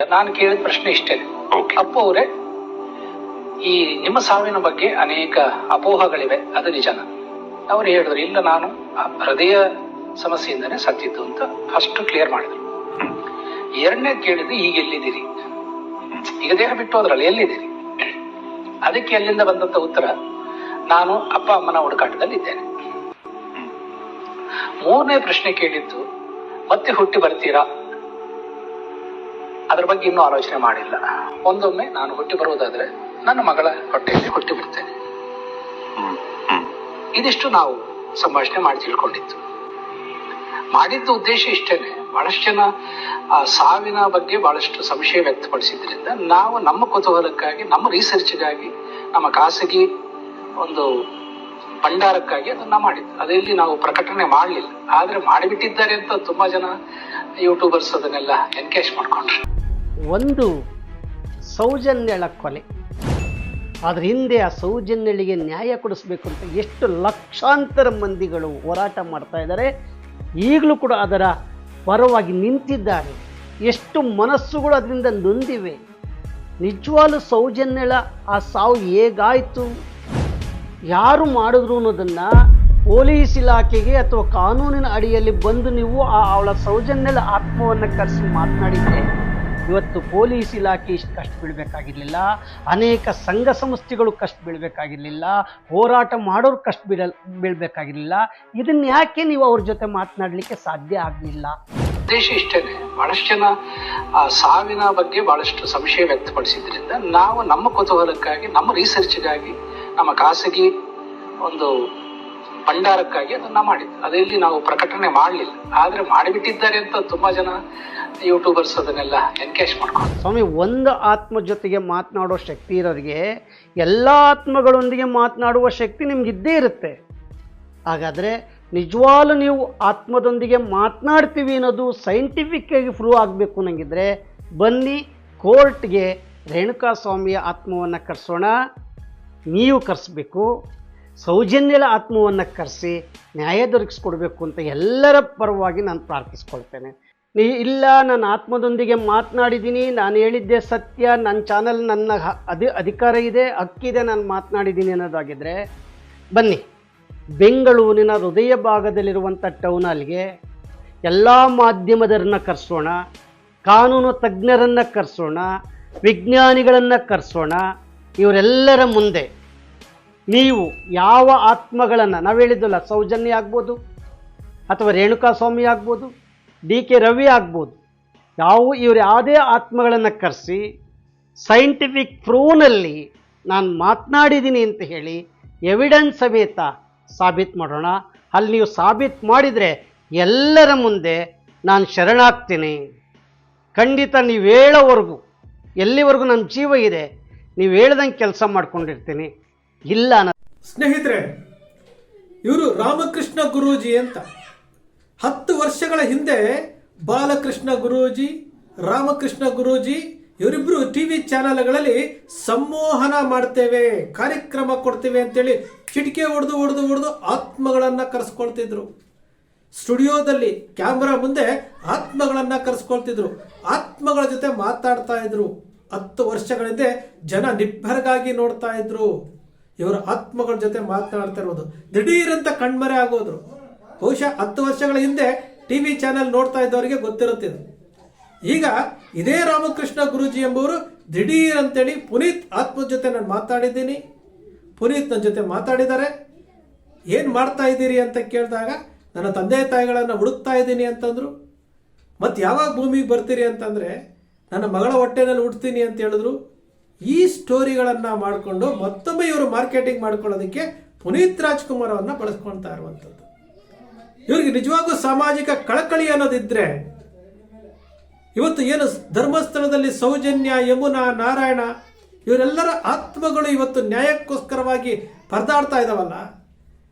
ನಾನು ಕೇಳಿದ ಪ್ರಶ್ನೆ ಇಷ್ಟೇ. ಅಪ್ಪು ಅವರೇ, ಈ ನಿಮ್ಮ ಸಾವಿನ ಬಗ್ಗೆ ಅನೇಕ ಅಪೋಹಗಳಿವೆ, ಅದು ನಿಜನ? ಅವ್ರು ಹೇಳಿದ್ರು ಇಲ್ಲ, ನಾನು ಹೃದಯ ಸಮಸ್ಯೆಯಿಂದನೇ ಸತ್ತಿದ್ದು ಅಂತ ಫಸ್ಟ್ ಕ್ಲಿಯರ್ ಮಾಡಿದ್ರು. ಎರಡನೇ ಕೇಳಿದ್ರೆ ಈಗ ಎಲ್ಲಿದ್ದೀರಿ, ಈಗ ದೇಹ ಬಿಟ್ಟು ಹೋದ್ರಲ್ಲ, ಎಲ್ಲಿದ್ದೀರಿ? ಅದಕ್ಕೆ ಅಲ್ಲಿಂದ ಬಂದಂತ ಉತ್ತರ, ನಾನು ಅಪ್ಪ ಅಮ್ಮನ ಹುಡುಕಾಟದಲ್ಲಿ ಇದ್ದೇನೆ. ಮೂರನೇ ಪ್ರಶ್ನೆ ಕೇಳಿದ್ದು, ಮತ್ತೆ ಹುಟ್ಟಿ ಬರ್ತೀರಾ? ಅದ್ರ ಬಗ್ಗೆ ಇನ್ನೂ ಆಲೋಚನೆ ಮಾಡಿಲ್ಲ. ಒಂದೊಮ್ಮೆ ನಾನು ಹುಟ್ಟಿ ಬರುವುದಾದ್ರೆ ನನ್ನ ಮಗಳ ಹೊಟ್ಟೆಯಲ್ಲಿ ಹುಟ್ಟಿ ಬಿಡ್ತೇನೆ. ಇದಿಷ್ಟು ನಾವು ಸಂಭಾಷಣೆ ಮಾಡಿ ತಿಳ್ಕೊಂಡಿದ್ದು. ಮಾಡಿದ್ದ ಉದ್ದೇಶ ಇಷ್ಟೇನೆ. ಬಹಳಷ್ಟು ಜನ ಆ ಸಾವಿನ ಬಗ್ಗೆ ಬಹಳಷ್ಟು ಸಂಶಯ ವ್ಯಕ್ತಪಡಿಸಿದ್ರಿಂದ ನಾವು ನಮ್ಮ ಕುತೂಹಲಕ್ಕಾಗಿ, ನಮ್ಮ ರಿಸರ್ಚ್ಗಾಗಿ, ನಮ್ಮ ಖಾಸಗಿ ಒಂದು ಭಂಡಾರಕ್ಕಾಗಿ ಅದನ್ನ ಮಾಡಿದ್ದು. ಅದರಲ್ಲಿ ನಾವು ಪ್ರಕಟಣೆ ಮಾಡಲಿಲ್ಲ. ಆದ್ರೆ ಮಾಡಿಬಿಟ್ಟಿದ್ದಾರೆ ಅಂತ ತುಂಬಾ ಜನ ಯೂಟ್ಯೂಬರ್ಸ್ ಅದನ್ನೆಲ್ಲ ಎನ್ಕೇಜ್ ಮಾಡ್ಕೊಂಡ್ರು. ಒಂದು ಸೌಜನ್ಯಳ ಕೊಲೆ, ಅದ್ರ ಹಿಂದೆ ಆ ಸೌಜನ್ಯಳಿಗೆ ನ್ಯಾಯ ಕೊಡಿಸ್ಬೇಕು ಅಂತ ಎಷ್ಟು ಲಕ್ಷಾಂತರ ಮಂದಿಗಳು ಹೋರಾಟ ಮಾಡ್ತಾ ಇದ್ದಾರೆ. ಈಗಲೂ ಕೂಡ ಅದರ ಪರವಾಗಿ ನಿಂತಿದ್ದಾರೆ. ಎಷ್ಟು ಮನಸ್ಸುಗಳು ಅದರಿಂದ ನೊಂದಿವೆ. ನಿಜವಾಗ್ಲೂ ಸೌಜನ್ಯಳ ಆ ಸಾವು ಹೇಗಾಯಿತು, ಯಾರು ಮಾಡಿದ್ರು ಅನ್ನೋದನ್ನು ಪೊಲೀಸ್ ಇಲಾಖೆಗೆ ಅಥವಾ ಕಾನೂನಿನ ಅಡಿಯಲ್ಲಿ ಬಂದು ನೀವು ಅವಳ ಸೌಜನ್ಯಳ ಆತ್ಮವನ್ನು ಕರೆಸಿ ಮಾತನಾಡಿದರೆ ಇವತ್ತು ಪೊಲೀಸ್ ಇಲಾಖೆ ಇಷ್ಟು ಕಷ್ಟ ಬೀಳಬೇಕಾಗಿರಲಿಲ್ಲ, ಅನೇಕ ಸಂಘ ಸಂಸ್ಥೆಗಳು ಕಷ್ಟ ಬೀಳಬೇಕಾಗಿರಲಿಲ್ಲ, ಹೋರಾಟ ಮಾಡೋರು ಕಷ್ಟ ಬೀಳಬೇಕಾಗಿರಲಿಲ್ಲ. ಇದನ್ನ ಯಾಕೆ ನೀವು ಅವ್ರ ಜೊತೆ ಮಾತನಾಡಲಿಕ್ಕೆ ಸಾಧ್ಯ ಆಗಲಿಲ್ಲ? ಉದ್ದೇಶ ಇಷ್ಟೇನೆ. ಬಹಳಷ್ಟು ಜನ ಆ ಸಾವಿನ ಬಗ್ಗೆ ಬಹಳಷ್ಟು ಸಂಶಯ ವ್ಯಕ್ತಪಡಿಸಿದ್ರಿಂದ ನಾವು ನಮ್ಮ ಕುತೂಹಲಕ್ಕಾಗಿ, ನಮ್ಮ ರಿಸರ್ಚ್ಗಾಗಿ, ನಮ್ಮ ಖಾಸಗಿ ಒಂದು ಭಂಡಾರಕ್ಕಾಗಿ ಅದನ್ನ ಮಾಡಿದ್ದು. ಅದರಲ್ಲಿ ನಾವು ಪ್ರಕಟಣೆ ಮಾಡಲಿಲ್ಲ. ಆದ್ರೆ ಮಾಡಿಬಿಟ್ಟಿದ್ದಾರೆ ಅಂತ ತುಂಬಾ ಜನ ಯೂಟ್ಯೂಬರ್ಸ್ ಅದನ್ನೆಲ್ಲ ಎನ್ಕೇಜ್ ಮಾಡ್ಕೊಂಡು. ಸ್ವಾಮಿ, ಒಂದು ಆತ್ಮ ಜೊತೆಗೆ ಮಾತನಾಡೋ ಶಕ್ತಿ ಇರೋರಿಗೆ ಎಲ್ಲ ಆತ್ಮಗಳೊಂದಿಗೆ ಮಾತನಾಡುವ ಶಕ್ತಿ ನಿಮ್ಗಿದ್ದೇ ಇರುತ್ತೆ. ಹಾಗಾದರೆ ನಿಜವಾಗ್ಲೂ ನೀವು ಆತ್ಮದೊಂದಿಗೆ ಮಾತನಾಡ್ತೀವಿ ಅನ್ನೋದು ಸೈಂಟಿಫಿಕ್ ಆಗಿ ಪ್ರೂವ್ ಆಗಬೇಕು ಅನ್ನಂಗಿದ್ರೆ ಬನ್ನಿ ಕೋರ್ಟ್ಗೆ ರೇಣುಕಾ ಸ್ವಾಮಿಯ ಆತ್ಮವನ್ನು ಕರೆಸೋಣ. ನೀವು ಕರೆಸಬೇಕು, ಸೌಜನ್ಯಳ ಆತ್ಮವನ್ನು ಕರೆಸಿ ನ್ಯಾಯ ದೊರಕಿಸ್ಕೊಡ್ಬೇಕು ಅಂತ ಎಲ್ಲರ ಪರವಾಗಿ ನಾನು ಪ್ರಾರ್ಥಿಸ್ಕೊಳ್ತೇನೆ. ಇಲ್ಲ, ನಾನು ಆತ್ಮದೊಂದಿಗೆ ಮಾತನಾಡಿದ್ದೀನಿ, ನಾನು ಹೇಳಿದ್ದೆ ಸತ್ಯ, ನನ್ನ ಚಾನಲ್ ನನ್ನ ಅಧಿಕಾರ ಇದೆ, ಹಕ್ಕಿದೆ, ನಾನು ಮಾತನಾಡಿದ್ದೀನಿ ಅನ್ನೋದಾಗಿದ್ದರೆ ಬನ್ನಿ ಬೆಂಗಳೂರಿನ ಹೃದಯ ಭಾಗದಲ್ಲಿರುವಂಥ ಟೌನ್ ಹಾಲ್ಗೆ ಎಲ್ಲ ಮಾಧ್ಯಮದರನ್ನು ಕರೆಸೋಣ, ಕಾನೂನು ತಜ್ಞರನ್ನು ಕರೆಸೋಣ, ವಿಜ್ಞಾನಿಗಳನ್ನು ಕರೆಸೋಣ. ಇವರೆಲ್ಲರ ಮುಂದೆ ನೀವು ಯಾವ ಆತ್ಮಗಳನ್ನು, ನಾವು ಹೇಳಿದ್ದಲ್ಲ, ಸೌಜನ್ಯ ಆಗ್ಬೋದು ಅಥವಾ ರೇಣುಕಾ ಸ್ವಾಮಿ ಆಗ್ಬೋದು, DK ರವಿ ಆಗ್ಬೋದು, ಇವರು ಯಾವುದೇ ಆತ್ಮಗಳನ್ನು ಕರೆಸಿ ಸೈಂಟಿಫಿಕ್ ಪ್ರೂವ್ನಲ್ಲಿ ನಾನು ಮಾತನಾಡಿದ್ದೀನಿ ಅಂತ ಹೇಳಿ ಎವಿಡೆನ್ಸ್ ಸಮೇತ ಸಾಬೀತು ಮಾಡೋಣ. ಅಲ್ಲಿ ನೀವು ಸಾಬೀತು ಮಾಡಿದರೆ ಎಲ್ಲರ ಮುಂದೆ ನಾನು ಶರಣಾಗ್ತೀನಿ. ಖಂಡಿತ ನೀವು ಹೇಳೋವರೆಗೂ, ಎಲ್ಲಿವರೆಗೂ ನನ್ನ ಜೀವ ಇದೆ, ನೀವು ಹೇಳ್ದಂಗೆ ಕೆಲಸ ಮಾಡ್ಕೊಂಡಿರ್ತೀನಿ. ಇಲ್ಲ ಸ್ನೇಹಿತರೆ, ಇವರು ರಾಮಕೃಷ್ಣ ಗುರೂಜಿ ಅಂತ 10 ವರ್ಷಗಳ ಹಿಂದೆ ಬಾಲಕೃಷ್ಣ ಗುರೂಜಿ, ರಾಮಕೃಷ್ಣ ಗುರೂಜಿ ಇವರಿಬ್ರು ಟಿವಿ ಚಾನೆಲ್ಗಳಲ್ಲಿ ಸಂಮೋಹನ ಮಾಡ್ತೇವೆ, ಕಾರ್ಯಕ್ರಮ ಕೊಡ್ತೇವೆ ಅಂತೇಳಿ ಚಿಟಿಕೆ ಹೊಡೆದು ಆತ್ಮಗಳನ್ನ ಕರೆಸ್ಕೊಳ್ತಿದ್ರು. ಸ್ಟುಡಿಯೋದಲ್ಲಿ ಕ್ಯಾಮ್ರಾ ಮುಂದೆ ಆತ್ಮಗಳನ್ನ ಕರೆಸ್ಕೊಳ್ತಿದ್ರು, ಆತ್ಮಗಳ ಜೊತೆ ಮಾತಾಡ್ತಾ ಇದ್ರು. 10 ವರ್ಷಗಳ ಹಿಂದೆ ಜನ ನಿಬ್ಬರಗಾಗಿ ನೋಡ್ತಾ ಇದ್ರು. ಇವರ ಆತ್ಮಗಳ ಜೊತೆ ಮಾತನಾಡ್ತಾ ಇರೋದು ದಿಢೀರಂತ ಕಣ್ಮರೆ ಆಗೋದ್ರು. ಬಹುಶಃ 10 ವರ್ಷಗಳ ಹಿಂದೆ ಟಿವಿ ಚಾನೆಲ್ ನೋಡ್ತಾ ಇದ್ದವರಿಗೆ ಗೊತ್ತಿರುತ್ತಿದೆ. ಈಗ ಇದೇ ರಾಮಕೃಷ್ಣ ಗುರೂಜಿ ಎಂಬುವರು ದಿಢೀರ್ ಅಂತೇಳಿ ಪುನೀತ್ ಆತ್ಮದ ಜೊತೆ ನಾನು ಮಾತಾಡಿದ್ದೀನಿ, ಪುನೀತ್ ನನ್ನ ಜೊತೆ ಮಾತಾಡಿದ್ದಾರೆ, ಏನು ಮಾಡ್ತಾ ಇದ್ದೀರಿ ಅಂತ ಕೇಳಿದಾಗ ನನ್ನ ತಂದೆ ತಾಯಿಗಳನ್ನು ಹುಡುಕ್ತಾ ಇದ್ದೀನಿ ಅಂತಂದ್ರು. ಮತ್ತು ಯಾವಾಗ ಭೂಮಿಗೆ ಬರ್ತೀರಿ ಅಂತಂದರೆ ನನ್ನ ಮಗಳ ಹೊಟ್ಟೆನಲ್ಲಿ ಹುಡ್ತೀನಿ ಅಂತ ಹೇಳಿದ್ರು. ಈ ಸ್ಟೋರಿಗಳನ್ನು ಮಾಡಿಕೊಂಡು ಮತ್ತೊಮ್ಮೆ ಇವರು ಮಾರ್ಕೆಟಿಂಗ್ ಮಾಡ್ಕೊಳ್ಳೋದಕ್ಕೆ ಪುನೀತ್ ರಾಜ್ಕುಮಾರ್ ಅವನ್ನ ಬಳಸ್ಕೊಳ್ತಾ ಇರುವಂಥದ್ದು. ಇವರಿಗೆ ನಿಜವಾಗೂ ಸಾಮಾಜಿಕ ಕಳಕಳಿ ಅನ್ನೋದಿದ್ರೆ ಇವತ್ತು ಏನು ಧರ್ಮಸ್ಥಳದಲ್ಲಿ ಸೌಜನ್ಯ, ಯಮುನಾ, ನಾರಾಯಣ ಇವರೆಲ್ಲರ ಆತ್ಮಗಳು ಇವತ್ತು ನ್ಯಾಯಕ್ಕೋಸ್ಕರವಾಗಿ ಪರದಾಡ್ತಾ ಇದಾವಲ್ಲ,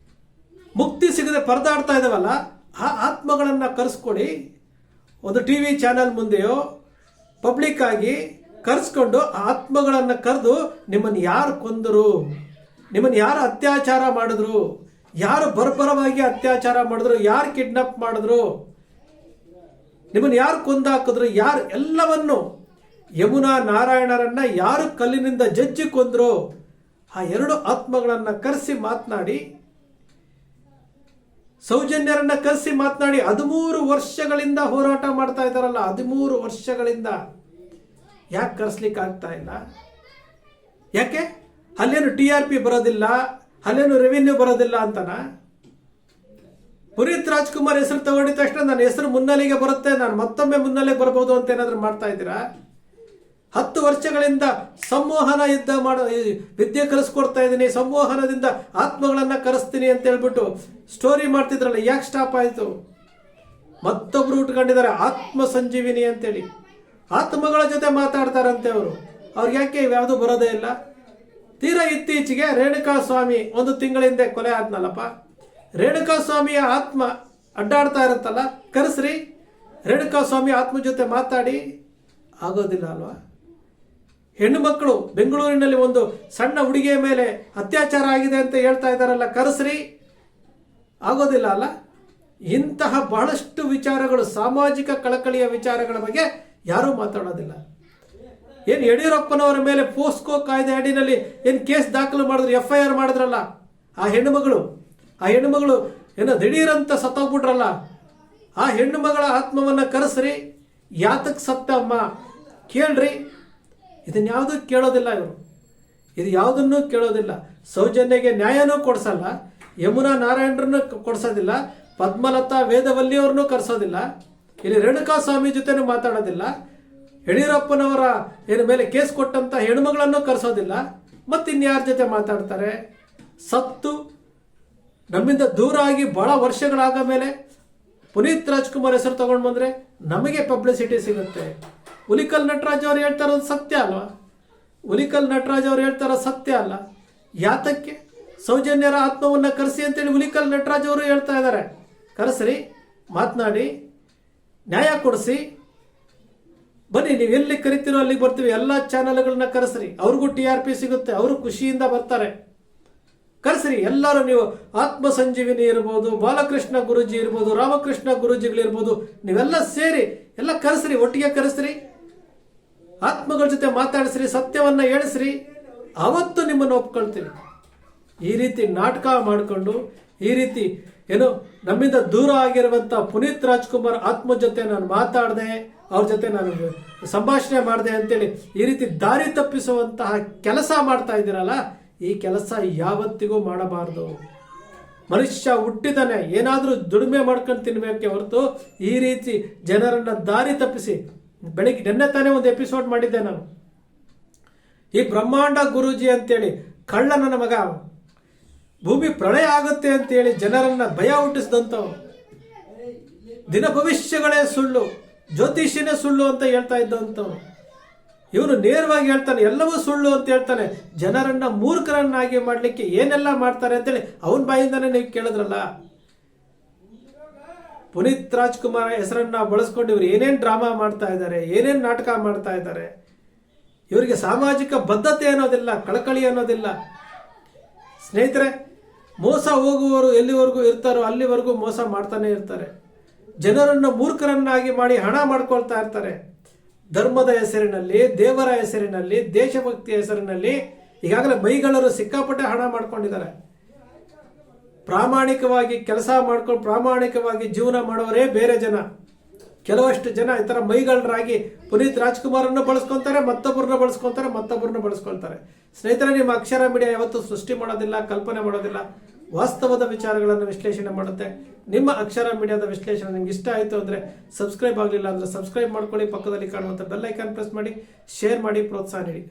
ಮುಕ್ತಿ ಸಿಗದೆ ಪರದಾಡ್ತಾ ಇದಾವಲ್ಲ, ಆ ಆತ್ಮಗಳನ್ನು ಕರೆಸ್ಕೊಡಿ. ಒಂದು ಟಿವಿ ಚಾನೆಲ್ ಮುಂದೆಯೋ ಪಬ್ಲಿಕ್ ಆಗಿ ಕರೆಸ್ಕೊಂಡು ಆ ಆತ್ಮಗಳನ್ನು ಕರೆದು ನಿಮ್ಮನ್ನು ಯಾರು ಕೊಂದರು, ನಿಮ್ಮನ್ನು ಯಾರು ಅತ್ಯಾಚಾರ ಮಾಡಿದ್ರು, ಯಾರು ಬರ್ಬರವಾಗಿ ಅತ್ಯಾಚಾರ ಮಾಡಿದ್ರು, ಯಾರು ಕಿಡ್ನಾಪ್ ಮಾಡಿದ್ರು, ನಿಮ್ಮನ್ನು ಯಾರು ಕೊಂದಾಕಿದ್ರು, ಯಾರು ಎಲ್ಲವನ್ನು ಯಮುನಾ ನಾರಾಯಣರನ್ನ ಯಾರು ಕಲ್ಲಿನಿಂದ ಜಜ್ಜಿ ಕೊಂದ್ರೋ ಆ 2 ಆತ್ಮಗಳನ್ನ ಕರೆಸಿ ಮಾತನಾಡಿ, ಸೌಜನ್ಯರನ್ನ ಕರೆಸಿ ಮಾತನಾಡಿ 13 ವರ್ಷಗಳಿಂದ ಹೋರಾಟ ಮಾಡ್ತಾ ಇದ್ದಾರಲ್ಲ, 13 ವರ್ಷಗಳಿಂದ ಯಾಕೆ ಕರೆಸ್ಲಿಕ್ಕೆ ಆಗ್ತಾ ಇಲ್ಲ? ಯಾಕೆ? ಅಲ್ಲೇನು TRP ಬರೋದಿಲ್ಲ, ಅಲ್ಲೇನು ರೆವಿನ್ಯೂ ಬರೋದಿಲ್ಲ ಅಂತನ? ಪುನೀತ್ ರಾಜ್ಕುಮಾರ್ ಹೆಸರು ತಗೊಂಡಿದ ತಕ್ಷಣ ನನ್ನ ಹೆಸರು ಮುನ್ನೆಲೆಗೆ ಬರುತ್ತೆ, ನಾನು ಮತ್ತೊಮ್ಮೆ ಮುನ್ನೆಲೆಗೆ ಬರ್ಬೋದು ಅಂತ ಏನಾದ್ರು ಮಾಡ್ತಾ ಇದ್ದೀರಾ? 10 ವರ್ಷಗಳಿಂದ ಸಂಮೋಹನ ಯುದ್ಧ ವಿದ್ಯೆ ಕಲಿಸ್ಕೊಡ್ತಾ ಇದ್ದೀನಿ, ಸಂಮೋಹನದಿಂದ ಆತ್ಮಗಳನ್ನ ಕರೆಸ್ತೀನಿ ಅಂತ ಹೇಳ್ಬಿಟ್ಟು ಸ್ಟೋರಿ ಮಾಡ್ತಿದ್ರಲ್ಲ, ಯಾಕೆ ಸ್ಟಾಪ್ ಆಯ್ತು? ಮತ್ತೊಬ್ರು ಉಟ್ಕೊಂಡಿದ್ದಾರೆ ಆತ್ಮ ಸಂಜೀವಿನಿ ಅಂತೇಳಿ, ಆತ್ಮಗಳ ಜೊತೆ ಮಾತಾಡ್ತಾರಂತೆ ಅವರು. ಅವ್ರಿಗೆ ಯಾಕೆ ಯಾವುದು ಬರೋದೇ ಇಲ್ಲ? ತೀರಾ ಇತ್ತೀಚೆಗೆ ರೇಣುಕಾ ಸ್ವಾಮಿ 1 ತಿಂಗಳ ಹಿಂದೆ ಕೊಲೆ ಆದ್ನಲ್ಲಪ್ಪ, ರೇಣುಕಾ ಸ್ವಾಮಿಯ ಆತ್ಮ ಅಡ್ಡಾಡ್ತಾ ಇರುತ್ತಲ್ಲ, ಕರೆಸ್ರಿ, ರೇಣುಕಾ ಸ್ವಾಮಿ ಆತ್ಮ ಜೊತೆ ಮಾತಾಡಿ. ಆಗೋದಿಲ್ಲ ಅಲ್ವಾ? ಹೆಣ್ಣು ಮಕ್ಕಳು ಬೆಂಗಳೂರಿನಲ್ಲಿ ಒಂದು ಸಣ್ಣ ಹುಡುಗಿಯ ಮೇಲೆ ಅತ್ಯಾಚಾರ ಆಗಿದೆ ಅಂತ ಹೇಳ್ತಾ ಇದ್ದಾರಲ್ಲ, ಕರೆಸ್ರಿ, ಆಗೋದಿಲ್ಲ ಅಲ್ಲ? ಇಂತಹ ಬಹಳಷ್ಟು ವಿಚಾರಗಳು, ಸಾಮಾಜಿಕ ಕಳಕಳಿಯ ವಿಚಾರಗಳ ಬಗ್ಗೆ ಯಾರೂ ಮಾತಾಡೋದಿಲ್ಲ. ಏನು ಯಡಿಯೂರಪ್ಪನವರ ಮೇಲೆ ಪೋಸ್ಕೋ ಕಾಯ್ದೆ ಅಡಿನಲ್ಲಿ ಏನು ಕೇಸ್ ದಾಖಲು ಮಾಡಿದ್ರು, FIR ಮಾಡಿದ್ರಲ್ಲ, ಆ ಹೆಣ್ಣುಮಗಳು ಏನೋ ದಿಢೀರಂತ ಸತ್ತೋಗ್ಬಿಟ್ರಲ್ಲ, ಆ ಹೆಣ್ಣು ಮಗಳ ಆತ್ಮವನ್ನ ಕರೆಸ್ರಿ, ಯಾತಕ್ ಸತ್ತ ಅಮ್ಮ ಕೇಳ್ರಿ. ಇದನ್ಯಾವುದೂ ಕೇಳೋದಿಲ್ಲ ಇವರು, ಇದು ಯಾವುದನ್ನೂ ಕೇಳೋದಿಲ್ಲ. ಸೌಜನ್ಯಗೆ ನ್ಯಾಯನೂ ಕೊಡ್ಸಲ್ಲ, ಯಮುನಾ ನಾರಾಯಣರನ್ನು ಕೊಡ್ಸೋದಿಲ್ಲ, ಪದ್ಮಲತಾ ವೇದವಲ್ಲಿಯವ್ರನ್ನೂ ಕರೆಸೋದಿಲ್ಲ, ಇಲ್ಲಿ ರೇಣುಕಾ ಸ್ವಾಮಿ ಜೊತೆನೂ ಮಾತಾಡೋದಿಲ್ಲ, ಯಡಿಯೂರಪ್ಪನವರ ಮೇಲೆ ಕೇಸ್ ಕೊಟ್ಟಂತ ಹೆಣ್ಮಗಳನ್ನು ಕರೆಸೋದಿಲ್ಲ. ಮತ್ತಿನ್ಯಾರ ಜೊತೆ ಮಾತಾಡ್ತಾರೆ? ಸತ್ತು ನಮ್ಮಿಂದ ದೂರ ಆಗಿ ಬಹಳ ವರ್ಷಗಳಾಗ ಮೇಲೆ ಪುನೀತ್ ರಾಜ್ಕುಮಾರ್ ಹೆಸರು ತಗೊಂಡು ಬಂದ್ರೆ ನಮಗೆ ಪಬ್ಲಿಸಿಟಿ ಸಿಗುತ್ತೆ. ಹುಲಿಕಲ್ ನಟರಾಜ್ ಅವರು ಹೇಳ್ತಾ ಇರೋದು ಸತ್ಯ ಅಲ್ವಾ? ಹುಲಿಕಲ್ ನಟರಾಜ್ ಅವರು ಹೇಳ್ತಾ ಇರೋದು ಸತ್ಯ ಅಲ್ಲ? ಯಾತಕ್ಕೆ ಸೌಜನ್ಯರ ಆತ್ಮವನ್ನ ಕರೆಸಿ ಅಂತೇಳಿ ಹುಲಿಕಲ್ ನಟರಾಜ್ ಅವರು ಹೇಳ್ತಾ ಇದ್ದಾರೆ. ಕರೆಸ್ರಿ, ಮಾತನಾಡಿ, ನ್ಯಾಯ ಕೊಡಿಸಿ, ಬನ್ನಿ, ನೀವು ಎಲ್ಲಿ ಕರಿತೀರೋ ಅಲ್ಲಿಗೆ ಬರ್ತೀವಿ. ಎಲ್ಲ ಚಾನೆಲ್ಗಳನ್ನ ಕರೆಸ್ರಿ, ಅವ್ರಿಗೂ TRP ಸಿಗುತ್ತೆ, ಅವರು ಖುಷಿಯಿಂದ ಬರ್ತಾರೆ. ಕರೆಸ್ರಿ ಎಲ್ಲರೂ. ನೀವು ಆತ್ಮ ಸಂಜೀವಿನಿ ಇರ್ಬೋದು, ಬಾಲಕೃಷ್ಣ ಗುರೂಜಿ ಇರ್ಬೋದು, ರಾಮಕೃಷ್ಣ ಗುರೂಜಿಗಳಿರ್ಬೋದು, ನೀವೆಲ್ಲ ಸೇರಿ ಎಲ್ಲ ಕರೆಸ್ರಿ, ಒಟ್ಟಿಗೆ ಕರೆಸ್ರಿ, ಆತ್ಮಗಳ ಜೊತೆ ಮಾತಾಡಿಸ್ರಿ, ಸತ್ಯವನ್ನ ಹೇಳಿಸ್ರಿ, ಅವತ್ತು ನಿಮ್ಮನ್ನು ಒಪ್ಕೊಳ್ತೀವಿ. ಈ ರೀತಿ ನಾಟಕ ಮಾಡಿಕೊಂಡು, ಈ ರೀತಿ ಏನು ನಮ್ಮಿಂದ ದೂರ ಆಗಿರುವಂತ ಪುನೀತ್ ರಾಜ್ಕುಮಾರ್ ಆತ್ಮ ಜೊತೆ ನಾನು ಮಾತಾಡಿದೆ, ಅವ್ರ ಜೊತೆ ನಾನು ಸಂಭಾಷಣೆ ಮಾಡಿದೆ ಅಂತೇಳಿ ಈ ರೀತಿ ದಾರಿ ತಪ್ಪಿಸುವಂತಹ ಕೆಲಸ ಮಾಡ್ತಾ ಇದ್ದೀರಲ್ಲ, ಈ ಕೆಲಸ ಯಾವತ್ತಿಗೂ ಮಾಡಬಾರ್ದು. ಮನುಷ್ಯ ಹುಟ್ಟಿದಾನೆ, ಏನಾದ್ರೂ ದುಡಿಮೆ ಮಾಡ್ಕೊಂಡು ತಿನ್ಬೇಕೆ ಹೊರತು ಈ ರೀತಿ ಜನರನ್ನ ದಾರಿ ತಪ್ಪಿಸಿ. ಬೆಳಿಗ್ಗೆ ನಿನ್ನೆ ತಾನೇ ಒಂದು ಎಪಿಸೋಡ್ ಮಾಡಿದ್ದೆ ನಾನು. ಈ ಬ್ರಹ್ಮಾಂಡ ಗುರೂಜಿ ಅಂತೇಳಿ ಕಳ್ಳ ನನ್ನ ಮಗ, ಭೂಮಿ ಪ್ರಳಯ ಆಗುತ್ತೆ ಅಂತೇಳಿ ಜನರನ್ನ ಭಯ ಹುಟ್ಟಿಸಿದಂಥವ್ರು, ದಿನ ಭವಿಷ್ಯಗಳೇ ಸುಳ್ಳು, ಜ್ಯೋತಿಷ್ಯನೇ ಸುಳ್ಳು ಅಂತ ಹೇಳ್ತಾ ಇದ್ದಂಥವ್ರು. ಇವನು ನೇರವಾಗಿ ಹೇಳ್ತಾನೆ, ಎಲ್ಲವೂ ಸುಳ್ಳು ಅಂತ ಹೇಳ್ತಾನೆ. ಜನರನ್ನ ಮೂರ್ಖರನ್ನಾಗಿ ಮಾಡ್ಲಿಕ್ಕೆ ಏನೆಲ್ಲ ಮಾಡ್ತಾರೆ ಅಂತೇಳಿ ಅವನ ಬಾಯಿಂದಾನೆ ನೀವು ಕೇಳಿದ್ರಲ್ಲ. ಪುನೀತ್ ರಾಜ್ಕುಮಾರ್ ಹೆಸರನ್ನ ಬಳಸ್ಕೊಂಡು ಇವ್ರು ಏನೇನ್ ಡ್ರಾಮಾ ಮಾಡ್ತಾ ಇದ್ದಾರೆ, ಏನೇನ್ ನಾಟಕ ಮಾಡ್ತಾ ಇದ್ದಾರೆ. ಇವರಿಗೆ ಸಾಮಾಜಿಕ ಬದ್ಧತೆ ಅನ್ನೋದಿಲ್ಲ, ಕಳಕಳಿ ಅನ್ನೋದಿಲ್ಲ. ಸ್ನೇಹಿತರೆ, ಮೋಸ ಹೋಗುವವರು ಎಲ್ಲಿವರೆಗೂ ಇರ್ತಾರೋ ಅಲ್ಲಿವರೆಗೂ ಮೋಸ ಮಾಡ್ತಾನೆ ಇರ್ತಾರೆ. ಜನರನ್ನು ಮೂರ್ಖರನ್ನಾಗಿ ಮಾಡಿ ಹಣ ಮಾಡ್ಕೊಳ್ತಾ ಇರ್ತಾರೆ. ಧರ್ಮದ ಹೆಸರಿನಲ್ಲಿ, ದೇವರ ಹೆಸರಿನಲ್ಲಿ, ದೇಶಭಕ್ತಿಯ ಹೆಸರಿನಲ್ಲಿ ಈಗಾಗಲೇ ಮೈಗಳರು ಸಿಕ್ಕಾಪಟ್ಟೆ ಹಣ ಮಾಡ್ಕೊಂಡಿದ್ದಾರೆ. ಪ್ರಾಮಾಣಿಕವಾಗಿ ಕೆಲಸ ಮಾಡ್ಕೊಂಡು ಪ್ರಾಮಾಣಿಕವಾಗಿ ಜೀವನ ಮಾಡೋರೇ ಬೇರೆ ಜನ. ಕೆಲವಷ್ಟು ಜನ ಈ ತರ ಮೈಗಳರಾಗಿ ಪುನೀತ್ ರಾಜ್ಕುಮಾರ್ ಅನ್ನು ಬಳಸ್ಕೊಂತಾರೆ, ಮತ್ತೊಬ್ಬರನ್ನ ಬಳಸ್ಕೊಳ್ತಾರೆ. ಸ್ನೇಹಿತರೆ, ನಿಮ್ಮ ಅಕ್ಷರ ಮೀಡಿಯಾ ಯಾವತ್ತೂ ಸೃಷ್ಟಿ ಮಾಡೋದಿಲ್ಲ, ಕಲ್ಪನೆ ಮಾಡೋದಿಲ್ಲ, ವಾಸ್ತವದ ವಿಚಾರಗಳನ್ನು ವಿಶ್ಲೇಷಣೆ ಮಾಡುತ್ತೆ. ನಿಮ್ಮ ಅಕ್ಷರ ಮೀಡಿಯಾದ ವಿಶ್ಲೇಷಣೆ ನಿಮ್ಗೆ ಇಷ್ಟ ಆಯಿತು ಅಂದರೆ ಸಬ್ಸ್ಕ್ರೈಬ್ ಆಗಲಿಲ್ಲ ಅಂದರೆ ಸಬ್ಸ್ಕ್ರೈಬ್ ಮಾಡ್ಕೊಳ್ಳಿ, ಪಕ್ಕದಲ್ಲಿ ಕಾಣುವಂಥ ಬೆಲ್ ಐಕಾನ್ ಪ್ರೆಸ್ ಮಾಡಿ, ಶೇರ್ ಮಾಡಿ, ಪ್ರೋತ್ಸಾಹ ನೀಡಿ.